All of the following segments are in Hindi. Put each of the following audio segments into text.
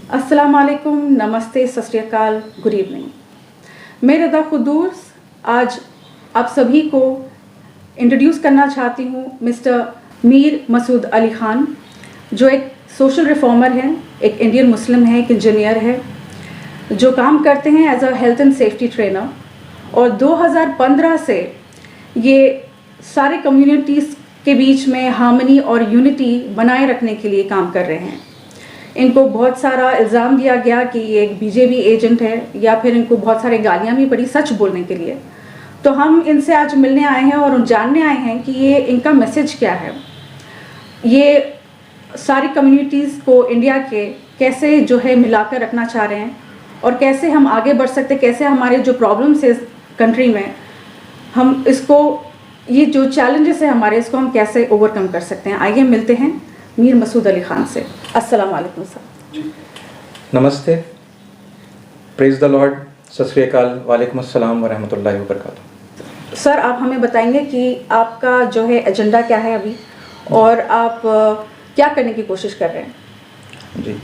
अस्सलाम वालेकुम, नमस्ते, सत श्री अकाल, गुड इवनिंग। मैं रदा खुदूस आज आप सभी को इंट्रोड्यूस करना चाहती हूँ मिस्टर मीर मसूद अली ख़ान, जो एक सोशल रिफॉर्मर हैं, एक इंडियन मुस्लिम है, एक इंजीनियर है, जो काम करते हैं as a health and safety trainer. और 2015 से ये सारे कम्युनिटीज़ के बीच में हार्मनी और यूनिटी बनाए रखने के लिए काम कर रहे हैं। इनको बहुत सारा इल्ज़ाम दिया गया कि ये एक बीजेपी एजेंट है, या फिर इनको बहुत सारे गालियाँ भी पड़ी सच बोलने के लिए। तो हम इनसे आज मिलने आए हैं और जानने आए हैं कि ये इनका मैसेज क्या है, ये सारी कम्युनिटीज़ को इंडिया के कैसे जो है मिलाकर रखना चाह रहे हैं, और कैसे हम आगे बढ़ सकते, कैसे हमारे जो प्रॉब्लम्स है कंट्री में, हम इसको, ये जो चैलेंजेस है हमारे, इसको हम कैसे ओवरकम कर सकते हैं। आइए मिलते हैं मीर मसूद अली ख़ान से। अस्सलाम वालेकुम सर। नमस्ते, प्रेज़ द लॉर्ड, सत श्री अकाल, वालेकुम अस्सलाम व रहमतुल्लाहि व बरकातुहू। सर, आप हमें बताएंगे कि आपका जो है एजेंडा क्या है अभी, और आप क्या करने की कोशिश कर रहे हैं? जी,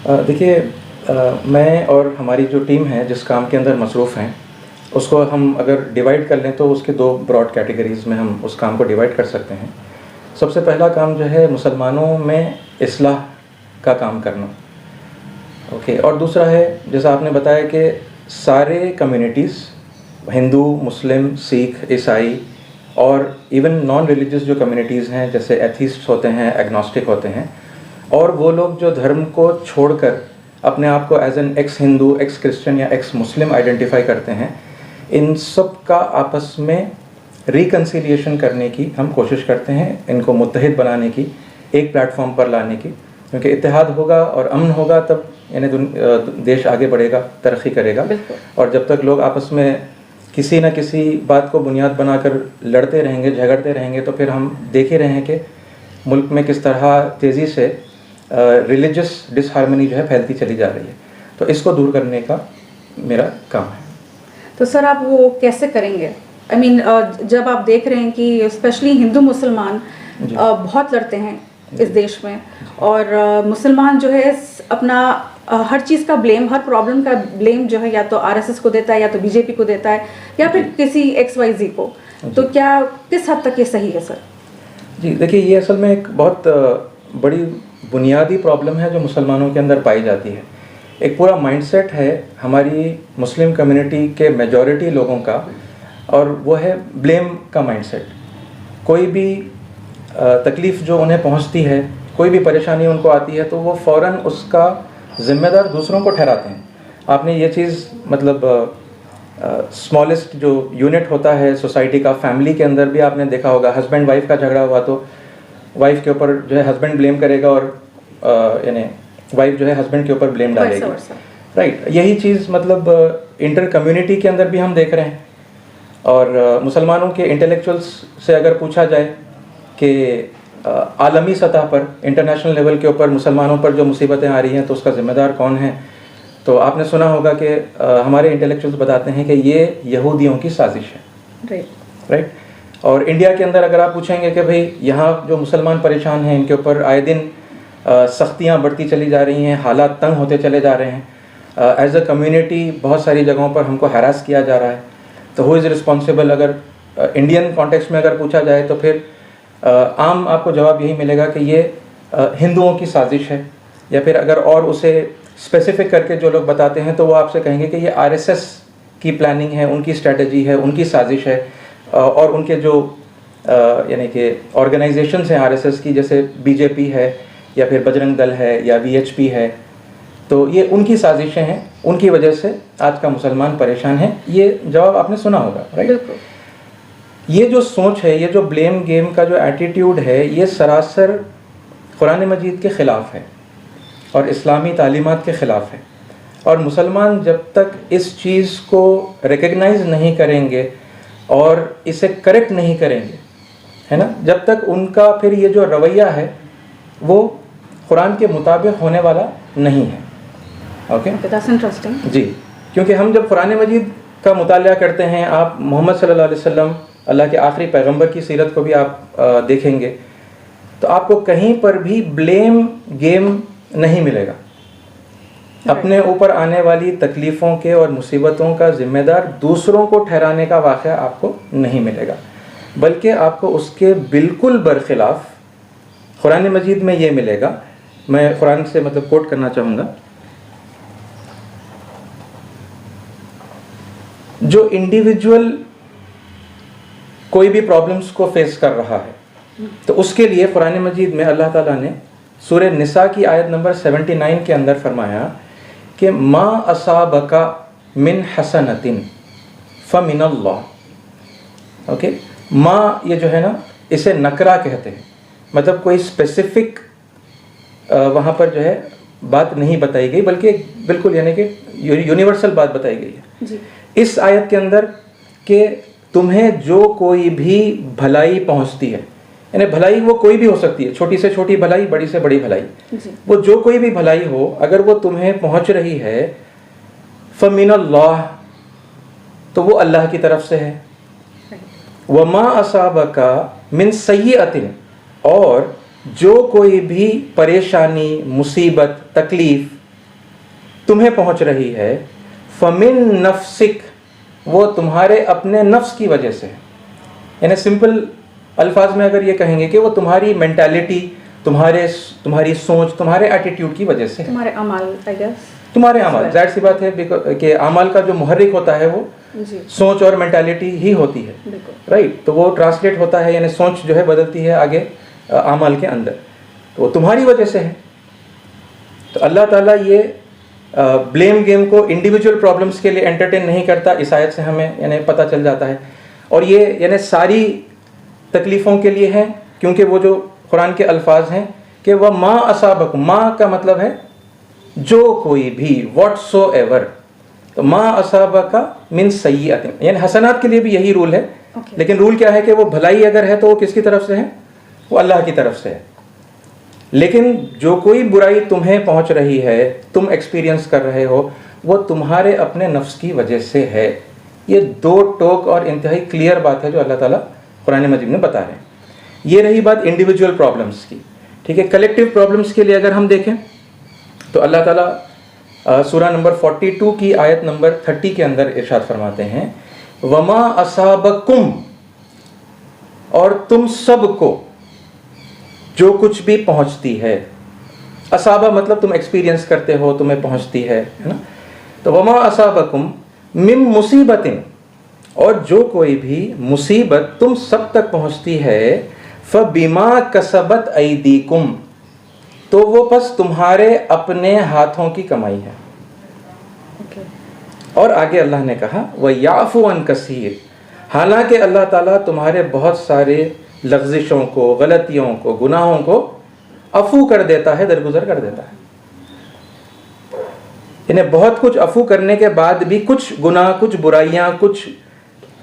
देखिए, मैं और हमारी जो टीम है जिस काम के अंदर मसरूफ़ हैं, उसको हम अगर डिवाइड कर लें तो उसके दो ब्रॉड कैटेगरीज़ में हम उस काम को डिवाइड कर सकते हैं। सबसे पहला काम जो है मुसलमानों में इस्लाह का काम करना, ओके। और दूसरा है, जैसा आपने बताया कि सारे कम्युनिटीज़, हिंदू, मुस्लिम, सिख, ईसाई और इवन नॉन रिलीजियस जो कम्युनिटीज़ हैं, जैसे एथीस्ट होते हैं, एग्नोस्टिक होते हैं, और वो लोग जो धर्म को छोड़कर अपने आप को as an ex Hindu, ex Christian या एक्स मुस्लिम आइडेंटिफाई करते हैं, इन सब का आपस में रिकन्सिलिएशन करने की हम कोशिश करते हैं, इनको मुत्तहिद बनाने की, एक प्लेटफॉर्म पर लाने की। क्योंकि इत्तेहाद होगा और अमन होगा तब यानी देश आगे बढ़ेगा, तरक्की करेगा। और जब तक लोग आपस में किसी न किसी बात को बुनियाद बनाकर लड़ते रहेंगे, झगड़ते रहेंगे, तो फिर हम देख ही रहे हैं कि मुल्क में किस तरह तेज़ी से रिलीजियस डिसहार्मनी जो है फैलती चली जा रही है। तो इसको दूर करने का मेरा काम है। तो सर, आप वो कैसे करेंगे? आई मीन, जब आप देख रहे हैं कि स्पेशली हिंदू मुसलमान बहुत लड़ते हैं इस देश में, और मुसलमान जो है अपना हर चीज़ का ब्लेम, हर प्रॉब्लम का ब्लेम जो है या तो आरएसएस को देता है, या तो बीजेपी को देता है, या फिर किसी XYZ को। तो क्या किस हद तक ये सही है सर? जी देखिए, ये असल में एक बहुत बड़ी बुनियादी प्रॉब्लम है जो मुसलमानों के अंदर पाई जाती है। एक पूरा माइंडसेट है हमारी मुस्लिम कम्युनिटी के मेजॉरिटी लोगों का, और वो है ब्लेम का माइंडसेट। कोई भी तकलीफ़ जो उन्हें पहुंचती है, कोई भी परेशानी उनको आती है, तो वो फ़ौरन उसका ज़िम्मेदार दूसरों को ठहराते हैं। आपने ये चीज़ मतलब स्मॉलेस्ट जो यूनिट होता है सोसाइटी का, फैमिली के अंदर भी आपने देखा होगा, हस्बैंड वाइफ का झगड़ा हुआ तो वाइफ के ऊपर जो है हस्बैंड ब्लेम करेगा, और यानी वाइफ जो है हस्बैंड के ऊपर ब्लेम डालेगी, राइट। यही चीज़ मतलब इंटर कम्युनिटी के अंदर भी हम देख रहे हैं। और मुसलमानों के इंटेलेक्चुअल्स से अगर पूछा जाए कि आलमी सतह पर, इंटरनेशनल लेवल के ऊपर मुसलमानों पर जो मुसीबतें आ रही हैं तो उसका ज़िम्मेदार कौन है, तो आपने सुना होगा कि हमारे इंटेलेक्चुअल्स बताते हैं कि ये यहूदियों की साजिश है, राइट। और इंडिया के अंदर अगर आप पूछेंगे कि भाई यहाँ जो मुसलमान परेशान हैं, इनके ऊपर आए दिन सख्तियाँ बढ़ती चली जा रही हैं, हालात तंग होते चले जा रहे हैं, एज अ कम्युनिटी बहुत सारी जगहों पर हमको हैरास किया जा रहा है, तो हु इज़ रिस्पॉन्सिबल? अगर इंडियन कॉन्टेक्स्ट में अगर पूछा जाए तो फिर आम आपको जवाब यही मिलेगा कि ये हिंदुओं की साजिश है। या फिर अगर और उसे स्पेसिफिक करके जो लोग बताते हैं तो वो आपसे कहेंगे कि ये आरएसएस की प्लानिंग है, उनकी स्ट्रेटजी है, उनकी साजिश है। और उनके जो यानी कि ऑर्गेनाइजेशंस हैं आरएसएस की, जैसे बीजेपी है या फिर बजरंग दल है या वीएचपी है, तो ये उनकी साजिशें हैं, उनकी वजह से आज का मुसलमान परेशान है। ये जवाब आपने सुना होगा, राइट। ये जो सोच है, ये जो ब्लेम गेम का जो एटीट्यूड है, ये सरासर कुरान मजीद के ख़िलाफ़ है और इस्लामी तालीमात के ख़िलाफ़ है। और मुसलमान जब तक इस चीज़ को रिकग्नाइज़ नहीं करेंगे और इसे करेक्ट नहीं करेंगे, है ना, जब तक उनका फिर ये जो रवैया है वो कुरान के मुताबिक होने वाला नहीं है। Okay, that's interesting. जी, क्योंकि हम जब कुरान मजीद का मुताला करते हैं, आप मोहम्मद सल्लल्लाहु अलैहि वसल्लम अल्लाह के आखिरी पैगंबर की सीरत को भी आप देखेंगे, तो आपको कहीं पर भी ब्लेम गेम नहीं मिलेगा। अपने ऊपर आने वाली तकलीफ़ों के और मुसीबतों का ज़िम्मेदार दूसरों को ठहराने का वाक़या आपको नहीं मिलेगा, बल्कि आपको उसके बिल्कुल बरखिलाफ़ कुरान मजीद में ये मिलेगा। मैं कुरान से मतलब कोट करना चाहूँगा, जो इंडिविजुअल कोई भी प्रॉब्लम्स को फेस कर रहा है, तो उसके लिए कुरान मजीद में अल्लाह ताला ने सूरह निसा की आयत नंबर 79 के अंदर फरमाया कि मा असाबका मिन हसनतिन फमिनल्लाह। ओके, मा ये जो है ना, इसे नकरा कहते हैं, मतलब कोई स्पेसिफिक वहाँ पर जो है बात नहीं बताई गई, बल्कि बिल्कुल यानी कि यूनिवर्सल बात बताई गई है जी। इस आयत के अंदर कि तुम्हें जो कोई भी भलाई पहुँचती है, यानी भलाई वो कोई भी हो सकती है, छोटी से छोटी भलाई, बड़ी से बड़ी भलाई, वो जो कोई भी भलाई हो, अगर वो तुम्हें पहुँच रही है फमिनल्लाह, तो वो अल्लाह की तरफ से है। वमा असाबका मिन सय्यतिन, और जो कोई भी परेशानी, मुसीबत, तकलीफ तुम्हें पहुँच रही है फमिन नफ्सिक, वो तुम्हारे अपने नफ्स की वजह से है। यानी सिंपल अल्फाज में अगर ये कहेंगे कि वो तुम्हारी मेंटालिटी, तुम्हारी सोच, तुम्हारे एटीट्यूड की वजह से है, तुम्हारे अमाल, आई गेस तुम्हारे अमाल। जाहिर सी बात है कि अमाल का जो मुहर्रिक होता है वो जी। सोच और मेंटालिटी ही होती है, राइट। तो वो ट्रांसलेट होता है, यानी सोच जो है बदलती है आगे अमाल के अंदर, तो वो तुम्हारी वजह से है। तो अल्लाह ताला ये ब्लेम गेम को इंडिविजुअल प्रॉब्लम्स के लिए एंटरटेन नहीं करता, इस आयत से हमें यानी पता चल जाता है। और ये यानी सारी तकलीफ़ों के लिए है, क्योंकि वो जो कुरान के अल्फाज हैं कि वह माँ असाबकुम, माँ का मतलब है जो कोई भी, व्हाटसोएवर। तो माँ असाबका मिन सय्यतिन, यानी हसनात के लिए भी यही रूल है। लेकिन रूल क्या है कि वो भलाई अगर है तो वो किसकी तरफ से है? वो अल्लाह की तरफ से है। लेकिन जो कोई बुराई तुम्हें पहुंच रही है, तुम एक्सपीरियंस कर रहे हो, वो तुम्हारे अपने नफ्स की वजह से है। ये दो टोक और इंतहाई क्लियर बात है जो अल्लाह ताला कुरान मजीद में बता रहे हैं। ये रही बात इंडिविजुअल प्रॉब्लम्स की, ठीक है। कलेक्टिव प्रॉब्लम्स के लिए अगर हम देखें तो अल्लाह ताला सूरा नंबर 42 की आयत नंबर 30 के अंदर इरशाद फरमाते हैं, वमा असाबकुम, और तुम सबको जो कुछ भी पहुंचती है, असाबा मतलब तुम एक्सपीरियंस करते हो, तुम्हें पहुंचती है ना। तो वमा असाबकुम मिन मुसीबतिन, और जो कोई भी मुसीबत तुम सब तक पहुंचती है, फबिमा कसबत ऐदीकुम, तो वो बस तुम्हारे अपने हाथों की कमाई है। और आगे अल्लाह ने कहा वह याफू अन कसीर, हालांकि अल्लाह ताला तुम्हारे बहुत सारे लफ्ज़िशों को, गलतियों को, गुनाहों को अफू कर देता है, दरगुजर कर देता है। इन्हें बहुत कुछ अफू करने के बाद भी कुछ गुनाह, कुछ बुराइयां, कुछ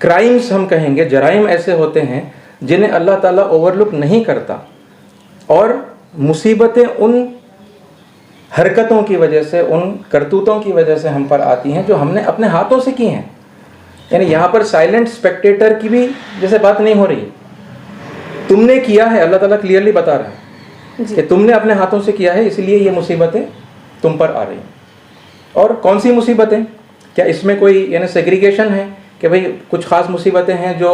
क्राइम्स हम कहेंगे, जराइम ऐसे होते हैं जिन्हें अल्लाह ताला ओवरलुक नहीं करता, और मुसीबतें उन हरकतों की वजह से, उन करतूतों की वजह से हम पर आती हैं जो हमने अपने हाथों से की हैं। यानी यहाँ पर साइलेंट स्पेक्टेटर की भी जैसे बात नहीं हो रही, तुमने किया है, अल्लाह ताला क्लियरली बता रहा है कि तुमने अपने हाथों से किया है, इसलिए ये मुसीबतें तुम पर आ रही हैं। और कौन सी मुसीबतें? क्या इसमें कोई यानी सेग्रीगेशन है कि भाई कुछ ख़ास मुसीबतें हैं जो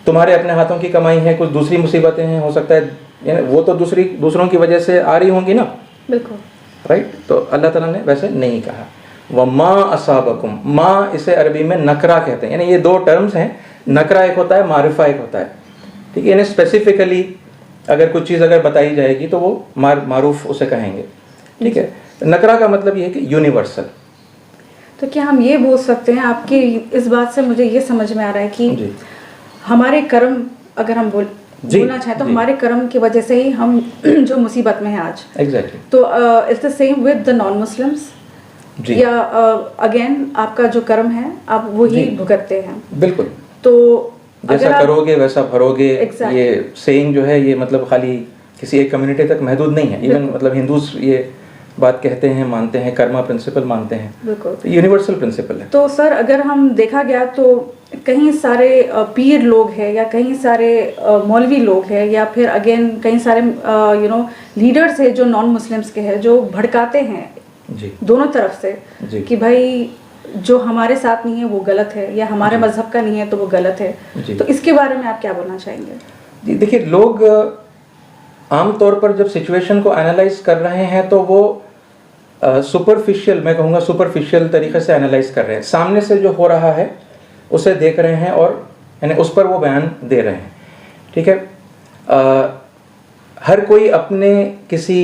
तुम्हारे अपने हाथों की कमाई है, कुछ दूसरी मुसीबतें हैं, हो सकता है यानी वो तो दूसरों की वजह से आ रही होंगी ना, बिल्कुल, राइट। तो अल्लाह ताला ने वैसे नहीं कहा। व माँ असाबकुम, माँ इसे अरबी में नकरा कहते हैं, यानी ये दो टर्म्स हैं, नकरा एक होता है, मारिफा एक होता है, ठीक है। यानी स्पेसिफिकली अगर कुछ चीज़ अगर बताई जाएगी तो वो मारूफ उसे कहेंगे, ठीक है। नकरा का मतलब ये है कि यूनिवर्सल। तो क्या हम ये बोल सकते हैं, आपकी इस बात से मुझे ये समझ में आ रहा है कि हमारे कर्म, अगर हम बोलना चाहें तो हमारे कर्म की वजह से ही हम जो मुसीबत में हैं आज, एग्जैक्टली। तो it's the same with the non Muslims, या अगेन आपका जो कर्म है आप वही भुगतते हैं। बिल्कुल। तो जैसा करोगे वैसा भरोगे, ये सेइंग जो है ये मतलब खाली किसी एक कम्युनिटी तक महदूद नहीं है। इवन मतलब हिंदूज ये बात कहते हैं, मानते हैं, कर्मा प्रिंसिपल मानते हैं, बिल्कुल, यूनिवर्सल प्रिंसिपल है। तो सर अगर हम देखा गया तो कहीं सारे पीर लोग हैं, या कहीं सारे मौलवी लोग हैं, या फिर अगेन कहीं सारे लीडर्स हैं जो नॉन मुस्लिम्स के हैं, जो भड़काते हैं जी दोनों तरफ से जी कि भाई जो हमारे साथ नहीं है वो गलत है, या हमारे जी। मजहब का नहीं है तो वो गलत है। जी। तो इसके बारे में आप क्या बोलना चाहेंगे? जी देखिए, लोग आमतौर पर जब सिचुएशन को एनालाइज कर रहे हैं तो वो सुपरफिशियल, मैं कहूँगा सुपरफिशियल तरीके से एनालाइज कर रहे हैं। सामने से जो हो रहा है उसे देख रहे हैं और यानी उस पर वो बयान दे रहे हैं। ठीक है, हर कोई अपने किसी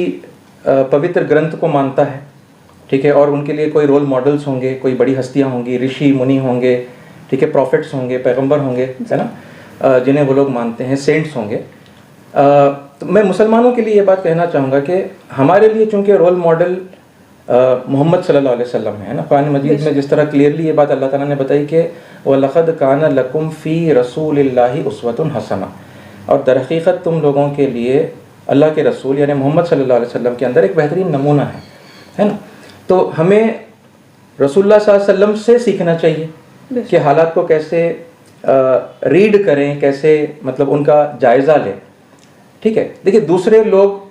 पवित्र ग्रंथ को मानता है, ठीक है, और उनके लिए कोई रोल मॉडल्स होंगे, कोई बड़ी हस्तियां होंगी, ऋषि मुनि होंगे, ठीक है, प्रॉफिट्स होंगे, पैगंबर होंगे, है ना, जिन्हें वो लोग मानते हैं, सेंट्स होंगे। तो मैं मुसलमानों के लिए ये बात कहना चाहूँगा कि हमारे लिए चूँकि रोल मॉडल मोहम्मद सल्लल्लाहु अलैहि वसल्लम है ना, कुरान मजीद में जिस तरह क्लियरली ये बात अल्लाह ताला ने बताई कि वलक़द कान लकुम फ़ी रसूलिल्लाहि उस्वतुन हसना, और दरहकीकत तुम लोगों के लिए अल्लाह के रसूल यानी मोहम्मद सल्लल्लाहु अलैहि वसल्लम के अंदर एक बेहतरीन नमूना है ना। तो हमें रसूलुल्लाह सल्लल्लाहु अलैहि वसल्लम से सीखना चाहिए कि हालात को कैसे रीड करें, कैसे मतलब उनका जायज़ा लें। ठीक है, देखिए दूसरे लोग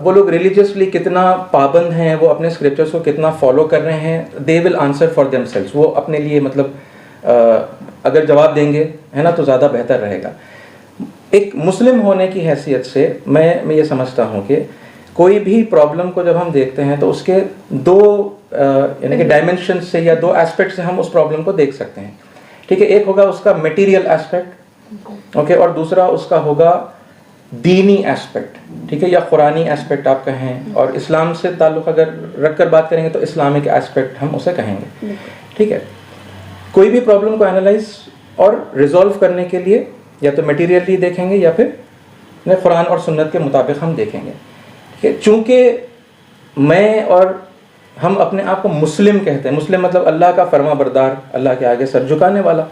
वो लोग रिलीजियसली कितना पाबंद हैं, वो अपने स्क्रिप्चर्स को कितना फॉलो कर रहे हैं, they will answer for themselves. वो अपने लिए मतलब अगर जवाब देंगे है ना तो ज़्यादा बेहतर रहेगा। एक मुस्लिम होने की हैसियत से मैं ये समझता हूँ कि कोई भी प्रॉब्लम को जब हम देखते हैं तो उसके दो यानी कि डायमेंशन से या दो एस्पेक्ट से हम उस प्रॉब्लम को देख सकते हैं। ठीक है, एक होगा उसका मटेरियल एस्पेक्ट, ओके, और दूसरा उसका होगा दीनी एस्पेक्ट, ठीक है, या कुरानी एस्पेक्ट आप कहें, और इस्लाम से ताल्लुक़ अगर रख कर बात करेंगे तो इस्लामिक एस्पेक्ट हम उसे कहेंगे। ठीक है, कोई भी प्रॉब्लम को एनालाइज और रिजॉल्व करने के लिए या तो मटेरियली देखेंगे या फिर कुरान और सुन्नत के मुताबिक हम देखेंगे। ठीक है, चूँकि मैं और हम अपने आप को मुस्लिम कहते हैं, मुस्लिम मतलब अल्लाह का फरमा बरदार, अल्लाह के आगे सर झुकाने वाला,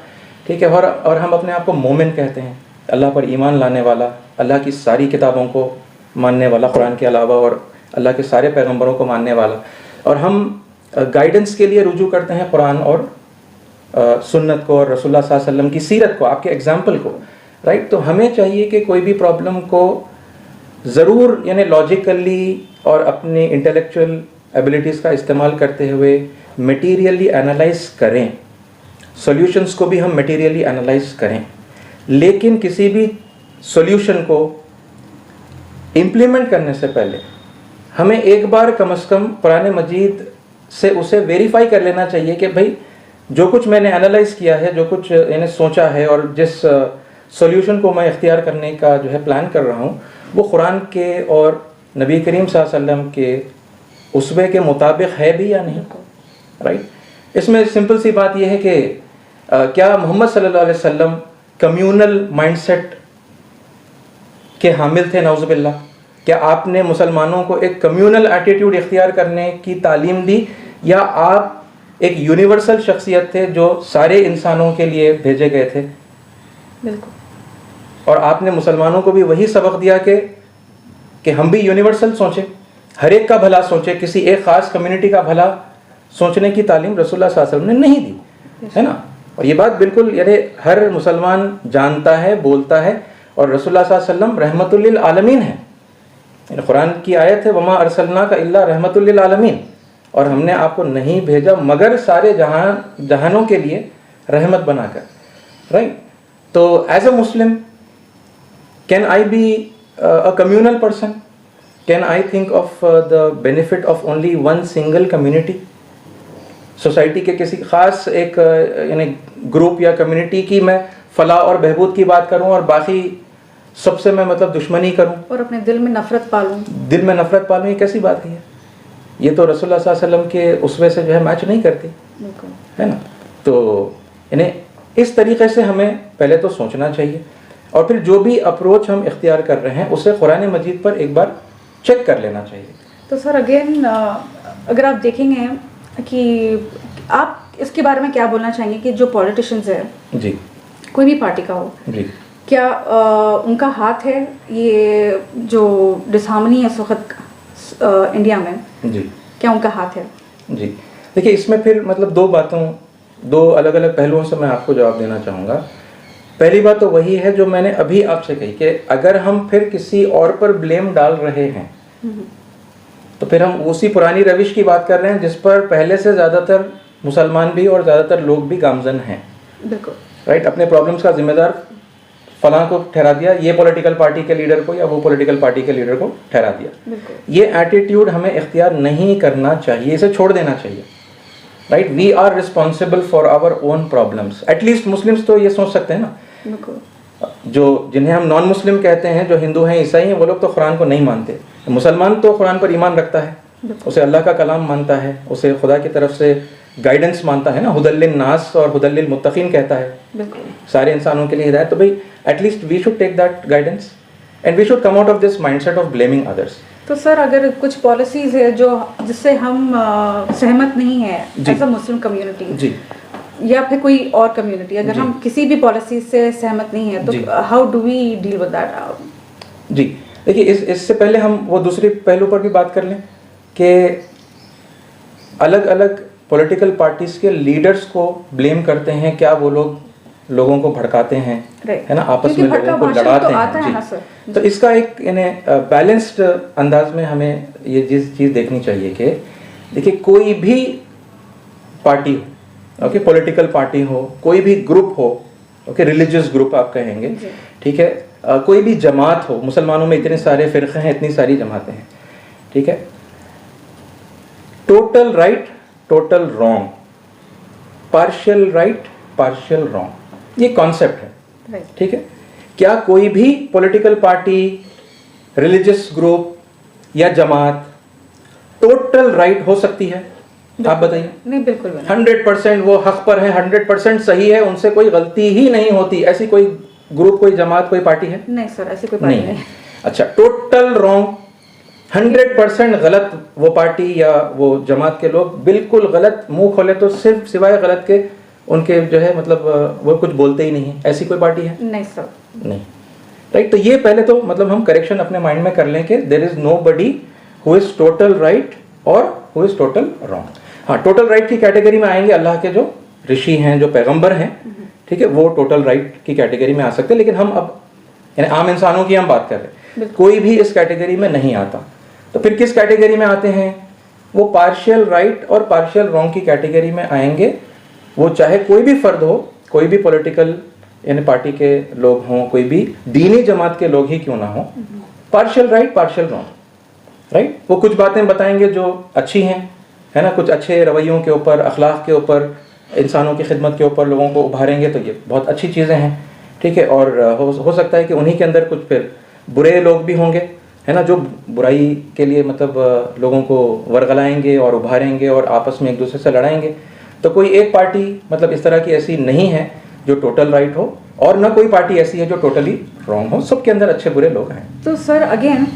ठीक है, और हम अपने आप को मोमिन कहते हैं, अल्लाह पर ईमान लाने वाला, अल्लाह की सारी किताबों को मानने वाला कुरान के अलावा, और अल्लाह के सारे पैगंबरों को मानने वाला, और हम गाइडेंस के लिए रुजू करते हैं कुरान और सुन्नत को और रसूलुल्लाह सल्लल्लाहु अलैहि वसल्लम की सीरत को, आपके एग्जाम्पल को, राइट। तो हमें चाहिए कि कोई भी प्रॉब्लम को ज़रूर यानी लॉजिकली और अपनी इंटेलेक्चुअल एबिलिटीज़ का इस्तेमाल करते हुए मटेरियली एनालाइज करें, सॉल्यूशंस को भी हम मटेरियली एनालाइज करें, लेकिन किसी भी सॉल्यूशन को इम्प्लीमेंट करने से पहले हमें एक बार कम से कम कुरान मजीद से उसे वेरीफाई कर लेना चाहिए कि भाई जो कुछ मैंने एनालाइज किया है, जो कुछ यानी सोचा है, और जिस सॉल्यूशन को मैं इख्तियार करने का जो है प्लान कर रहा हूँ, वो कुरान के और नबी करीम सल्लल्लाहु अलैहि वसल्लम के उसवे के मुताबिक है भी या नहीं, राइट। इसमें सिंपल सी बात यह है कि क्या मोहम्मद सल्लल्लाहु अलैहि वसल्लम कम्यूनल माइंडसेट के हामिल थे? नाउज़ुबिल्लाह। क्या आपने मुसलमानों को एक कम्यूनल एटीट्यूड इख्तियार करने की तालीम दी, या आप एक यूनिवर्सल शख्सियत थे जो सारे इंसानों के लिए भेजे गए थे? बिल्कुल। और आपने मुसलमानों को भी वही सबक दिया कि हम भी यूनिवर्सल सोचें, हर एक का भला सोचें, किसी एक ख़ास कम्युनिटी का भला सोचने की तालीम रसूलुल्लाह सल्लल्लाहु अलैहि वसल्लम ने नहीं दी, है ना। और ये बात बिल्कुल यानी हर मुसलमान जानता है, बोलता है, और रसूलुल्लाह सल्लल्लाहु अलैहि वसल्लम रहमतुल लिल आलमीन है। कुरान की आयत है, वमा अरसलनाका इल्ला रहमतुल लिल आलमीन, और हमने आपको नहीं भेजा मगर सारे जहानों के लिए रहमत बनाकर, राइट। तो as a Muslim can I be a communal person? Can I think of the benefit of only one single community? Society के किसी खास एक यानी ग्रुप या कम्युनिटी की मैं फलाह और बहबूद की बात करूं और बाकी सबसे मैं मतलब दुश्मनी करूं और अपने दिल में नफरत पालूं? दिल में नफरत पालूं, ये कैसी बात है? ये तो रसूलुल्लाह सल्लल्लाहु अलैहि वसल्लम के उसवे से जो है मैच नहीं करती, है ना। तो इन्हें इस तरीके से हमें पहले तो सोचना चाहिए, और फिर जो भी अप्रोच हम इख्तियार कर रहे हैं उसे कुरान मजीद पर एक बार चेक कर लेना चाहिए। तो सर अगेन अगर आप देखेंगे कि आप इसके बारे में क्या बोलना चाहेंगे कि जो पॉलिटिशियंस है जी, कोई भी पार्टी का हो जी, क्या उनका हाथ है ये जो डिसहार्मनी है इस वक्त इंडिया में, जी, क्या उनका हाथ है? जी देखिए, इसमें फिर मतलब दो अलग अलग पहलुओं से मैं आपको जवाब देना चाहूँगा। पहली बात तो वही है जो मैंने अभी आपसे कही कि अगर हम फिर किसी और पर ब्लेम डाल रहे हैं तो फिर हम उसी पुरानी रविश की बात कर रहे हैं जिस पर पहले से ज़्यादातर मुसलमान भी और ज़्यादातर लोग भी गामजन हैं। बिल्कुल राइट, अपने प्रॉब्लम्स का जिम्मेदार फलां को ठहरा दिया, ये पॉलिटिकल पार्टी के लीडर को या वो पॉलिटिकल पार्टी के लीडर को ठहरा दिया। बिल्कुल ये एटीट्यूड हमें इख्तियार नहीं करना चाहिए, इसे छोड़ देना चाहिए। Right, we are responsible for our own problems. At least Muslims तो ये सोच सकते हैं ना, बिल्कुल जो जिन्हें हम नॉन मुस्लिम कहते हैं, जो हिंदू हैं ईसाई हैं, वो लोग तो कुरान को नहीं मानते। मुसलमान तो कुरान पर ईमान रखता है, उसे अल्लाह का कलाम मानता है, उसे खुदा की तरफ से गाइडेंस मानता है ना, हुदल्लिन नास और हुदल्लिल मुत्तकीन कहता है, बिल्कुल सारे इंसानों के लिए हिदायत। तो भाई at least we should take that guidance and we should come out of this mindset of blaming others. तो सर अगर कुछ पॉलिसीज है जो जिससे हम सहमत नहीं है एज अ मुस्लिम कम्युनिटी जी, या फिर कोई और कम्युनिटी, अगर जी। हम किसी भी पॉलिसी से सहमत नहीं है जी। तो how do we deal with that? जी देखिए, इससे पहले हम वो दूसरे पहलू पर भी बात कर लें कि अलग अलग पॉलिटिकल पार्टीज के लीडर्स को ब्लेम करते हैं, क्या वो लोग लोगों को भड़काते हैं, है ना, आपस में लोगों को लड़ाते हैं। जी। तो इसका एक यानी बैलेंस्ड अंदाज में हमें ये चीज़ देखनी चाहिए कि देखिए, कोई भी पार्टी हो, ओके, पॉलिटिकल पार्टी हो, कोई भी ग्रुप हो, ओके, रिलीजियस ग्रुप आप कहेंगे, ठीक है, कोई भी जमात हो, मुसलमानों में इतने सारे फ़िरक़े हैं, इतनी सारी जमातें हैं, ठीक है, total right total wrong, partial right partial wrong, ये कॉन्सेप्ट है। ठीक है, क्या कोई भी पॉलिटिकल पार्टी, रिलीजियस ग्रुप या जमात टोटल राइट हो सकती है? आप बताइए। नहीं, बिल्कुल नहीं। 100% वो हक पर है, 100% सही है, उनसे कोई गलती ही नहीं होती, ऐसी कोई ग्रुप, कोई जमात, कोई पार्टी है? नहीं सर, ऐसी कोई पार्टी नहीं। अच्छा, टोटल रॉन्ग, 100% गलत वो पार्टी या वो जमात के लोग, बिल्कुल गलत, मुंह खोले तो सिर्फ सिवाय गलत के उनके जो है मतलब वो कुछ बोलते ही नहीं है, ऐसी कोई पार्टी है? नहीं सर, नहीं। राइट, तो ये पहले तो मतलब हम करेक्शन अपने माइंड में कर लें कि there is nobody who is total right और हु इज टोटल रॉन्ग। हाँ, टोटल राइट की कैटेगरी में आएंगे अल्लाह के जो ऋषि हैं, जो पैगंबर हैं, ठीक है, वो टोटल राइट की कैटेगरी में आ सकते हैं, लेकिन हम अब यानी आम इंसानों की हम बात कर रहे हैं, कोई भी इस कैटेगरी में नहीं आता। तो फिर किस कैटेगरी में आते हैं? वो पार्शियल राइट और पार्शियल रॉन्ग की कैटेगरी में आएंगे। वो चाहे कोई भी फर्द हो, कोई भी पॉलिटिकल यानी पार्टी के लोग हों, कोई भी दीनी जमात के लोग ही क्यों ना हो, partial right partial wrong, right. वो कुछ बातें बताएंगे जो अच्छी हैं, है ना, कुछ अच्छे रवैयों के ऊपर, अखलाक के ऊपर, इंसानों की खिदमत के ऊपर लोगों को उभारेंगे, तो ये बहुत अच्छी चीज़ें हैं, ठीक है। और हो सकता है कि उन्हीं के अंदर कुछ फिर बुरे लोग भी होंगे, है ना, जो बुराई के लिए मतलब लोगों को वरगलाएंगे और उभारेंगे और आपस में एक दूसरे से लड़ाएंगे। तो कोई एक पार्टी मतलब इस तरह की ऐसी नहीं है जो टोटल राइट हो, और ना कोई पार्टी ऐसी है जो टोटली रॉन्ग हो, सबके अंदर अच्छे बुरे लोग हैं। तो सर अगेन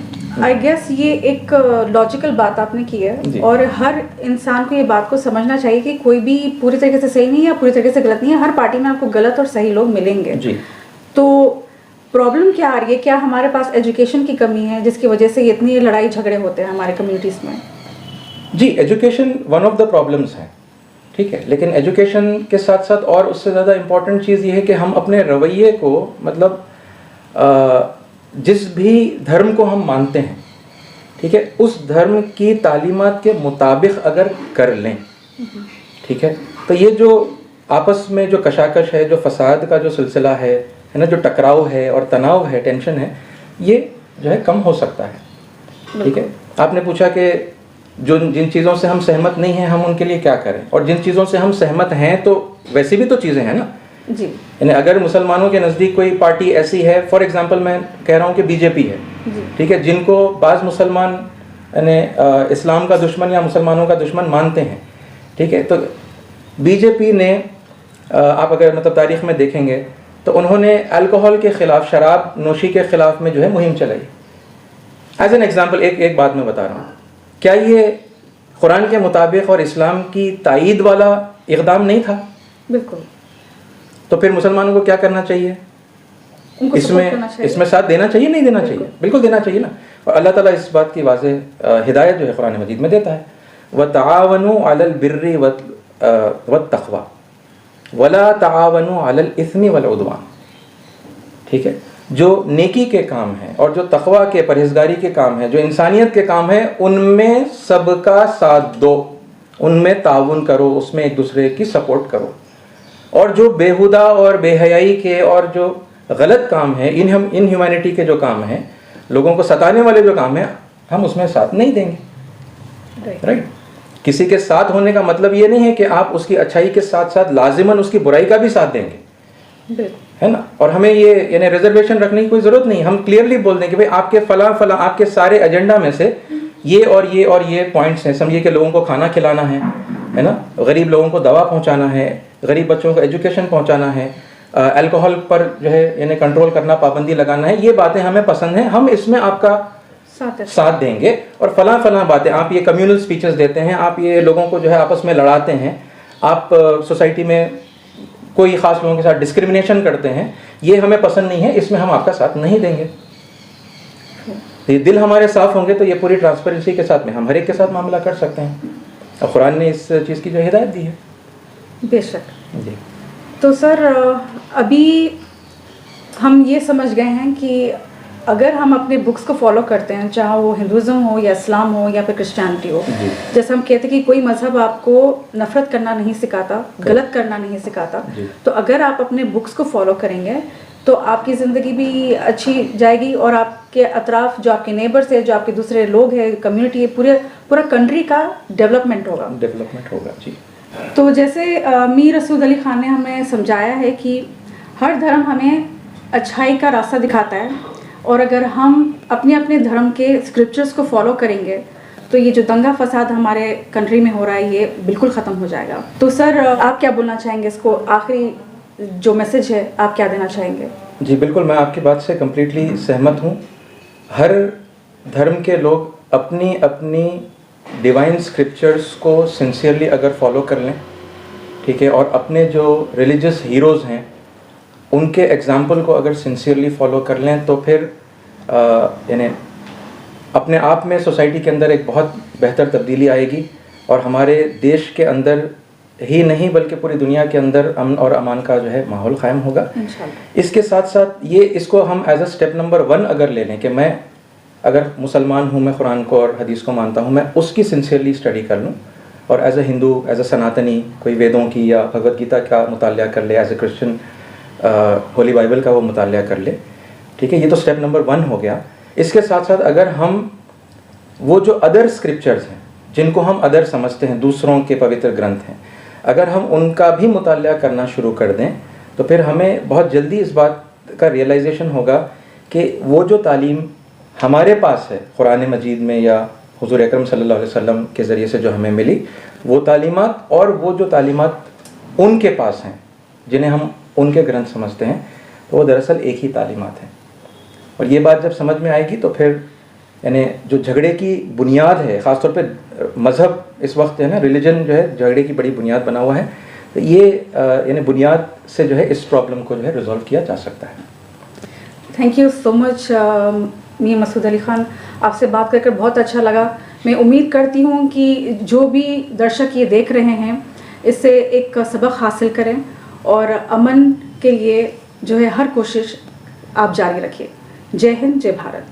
आई गेस ये एक लॉजिकल बात आपने की है, और हर इंसान को ये बात को समझना चाहिए कि कोई भी पूरी तरीके से सही नहीं है या पूरी तरीके से गलत नहीं है, हर पार्टी में आपको गलत और सही लोग मिलेंगे जी। तो प्रॉब्लम क्या आ रही है? क्या हमारे पास एजुकेशन की कमी है जिसकी वजह से इतनी लड़ाई झगड़े होते हैं हमारे कम्युनिटीज़ में? जी, education one of the problems है, ठीक है, लेकिन एजुकेशन के साथ साथ और उससे ज़्यादा इम्पॉर्टेंट चीज़ ये है कि हम अपने रवैये को मतलब जिस भी धर्म को हम मानते हैं, ठीक है, उस धर्म की तालीमात के मुताबिक अगर कर लें, ठीक है, तो ये जो आपस में जो कशाकश है, जो फसाद का जो सिलसिला है ना, जो टकराव है और तनाव है, टेंशन है, ये जो है कम हो सकता है। ठीक है, आपने पूछा कि जो जिन चीज़ों से हम सहमत नहीं हैं हम उनके लिए क्या करें, और जिन चीज़ों से हम सहमत हैं तो वैसी भी तो चीज़ें हैं ना जी। यानी अगर मुसलमानों के नज़दीक कोई पार्टी ऐसी है, फॉर एग्जांपल मैं कह रहा हूँ कि बीजेपी है, ठीक है, जिनको बाज़ मुसलमान यानी इस्लाम का दुश्मन या मुसलमानों का दुश्मन मानते हैं, ठीक है, तो बीजेपी ने आप अगर मतलब तारीख़ में देखेंगे तो उन्होंने अल्कोहल के ख़िलाफ़, शराब नोशी के ख़िलाफ़ में जो है मुहिम चलाई। एज एन एग्ज़ाम्पल एक बात मैं बता रहा हूँ, क्या ये कुरान के मुताबिक और इस्लाम की तायीद वाला इक़दाम नहीं था? बिल्कुल। तो फिर मुसलमानों को क्या करना चाहिए? इसमें साथ देना चाहिए, नहीं देना चाहिए? बिल्कुल देना चाहिए ना। और अल्लाह ताला इस बात की वाज़ेह हिदायत जो है कुरान मजीद में देता है, व तावनु अलल बिर्रि व तक़वा वला तावनु अलल इस्मी वल उद्वान। ठीक है, जो नेकी के काम हैं और जो तकवा के परहेजगारी के काम हैं, जो इंसानियत के काम हैं, उनमें सबका साथ दो, उनमें ताउन करो, उसमें एक दूसरे की सपोर्ट करो। और जो बेहुदा और बेहयाई के और जो गलत काम है, इन ह्यूमैनिटी के जो काम हैं, लोगों को सताने वाले जो काम हैं, हम उसमें साथ नहीं देंगे। राइट? किसी के साथ होने का मतलब ये नहीं है कि आप उसकी अच्छाई के साथ साथ लाजिमन उसकी बुराई का भी साथ देंगे, है ना। और हमें ये यानी रिजर्वेशन रखने की कोई ज़रूरत नहीं। हम क्लियरली बोल दें कि भाई आपके फला फला आपके सारे एजेंडा में से ये और ये और ये पॉइंट्स हैं। समझिए कि लोगों को खाना खिलाना है ना, गरीब लोगों को दवा पहुंचाना है, गरीब बच्चों को एजुकेशन पहुंचाना है, अल्कोहल पर जो है यानी कंट्रोल करना, पाबंदी लगाना है। ये बातें हमें पसंद हैं, हम इसमें आपका साथ देंगे। और फला फला बातें, आप ये कम्युनल स्पीचेस देते हैं, आप ये लोगों को जो है आपस में लड़ाते हैं, आप सोसाइटी में कोई ख़ास लोगों के साथ डिस्क्रिमिनेशन करते हैं, ये हमें पसंद नहीं है, इसमें हम आपका साथ नहीं देंगे। ये दिल हमारे साफ होंगे तो ये पूरी ट्रांसपेरेंसी के साथ में हम हर एक के साथ मामला कर सकते हैं। और कुरान ने इस चीज़ की जो हिदायत दी है। बेशक जी। तो सर, अभी हम ये समझ गए हैं कि अगर हम अपने बुक्स को फॉलो करते हैं, चाहे वो हिंदुज़म हो या इस्लाम हो या फिर क्रिश्चियनिटी हो, जैसे हम कहते हैं कि कोई मज़हब आपको नफ़रत करना नहीं सिखाता, गलत करना नहीं सिखाता, तो अगर आप अपने बुक्स को फॉलो करेंगे तो आपकी ज़िंदगी भी अच्छी जाएगी और आपके अतराफ जो आपके नेबर्स है, जो आपके दूसरे लोग हैं, कम्युनिटी है, पूरा कंट्री का डेवलपमेंट होगा। जी। तो जैसे मीर मसूद अली खान ने हमें समझाया है कि हर धर्म हमें अच्छाई का रास्ता दिखाता है, और अगर हम अपने अपने धर्म के स्क्रिप्चर्स को फॉलो करेंगे तो ये जो दंगा फसाद हमारे कंट्री में हो रहा है ये बिल्कुल ख़त्म हो जाएगा। तो सर, आप क्या बोलना चाहेंगे? इसको आखिरी जो मैसेज है आप क्या देना चाहेंगे? जी बिल्कुल, मैं आपकी बात से कम्प्लीटली सहमत हूँ। हर धर्म के लोग अपनी अपनी डिवाइन स्क्रिप्चर्स को सिंसियरली अगर फॉलो कर लें, ठीक है, और अपने जो रिलीजियस हीरोज़ हैं उनके एग्ज़ाम्पल को अगर सिंसियरली फॉलो कर लें तो फिर यानी अपने आप में सोसाइटी के अंदर एक बहुत बेहतर तब्दीली आएगी, और हमारे देश के अंदर ही नहीं बल्कि पूरी दुनिया के अंदर अमन और अमान का जो है माहौल क़ायम होगा। इसके साथ साथ इसको हम एज अ स्टेप नंबर 1 अगर ले लें कि मैं अगर मुसलमान हूँ, मैं कुरान को और हदीस को मानता हूँ, मैं उसकी सिंसियरली स्टडी कर लूँ, और as a Hindu, as a Sanatani कोई वेदों की या भगवद गीता का मुतालिया कर ले, as a Christian holy Bible का वो मुतालिया कर ले, ठीक है। ये तो स्टेप नंबर 1 हो गया। इसके साथ साथ अगर हम वो जो अदर स्क्रिप्चर्स हैं जिनको हम अदर समझते हैं, दूसरों के पवित्र ग्रंथ हैं, अगर हम उनका भी मुतालिया करना शुरू कर दें तो फिर हमें बहुत जल्दी इस बात का रियलाइजेशन होगा कि वो जो तालीम हमारे पास है कुरान मजीद में या हुज़ूर अकरम सल्लल्लाहु अलैहि वसल्लम के ज़रिए से जो हमें मिली, वो तालीमात और वो जो तालीमात उनके पास हैं जिन्हें हम उनके ग्रंथ समझते हैं, तो वो दरअसल एक ही तालीमात हैं। और ये बात जब समझ में आएगी तो फिर यानी जो झगड़े की बुनियाद है, ख़ासतौर पे मज़हब इस वक्त है ना, रिलीजन जो है झगड़े की बड़ी बुनियाद बना हुआ है, तो ये यानी बुनियाद से जो है इस प्रॉब्लम को जो है रिजॉल्व किया जा सकता है। Thank you so much Mir Masood Ali Khan, आपसे बात कर बहुत अच्छा लगा। मैं उम्मीद करती हूँ कि जो भी दर्शक ये देख रहे हैं इससे एक सबक हासिल करें और अमन के लिए जो है हर कोशिश आप जारी रखिए। जय हिंद, जय भारत।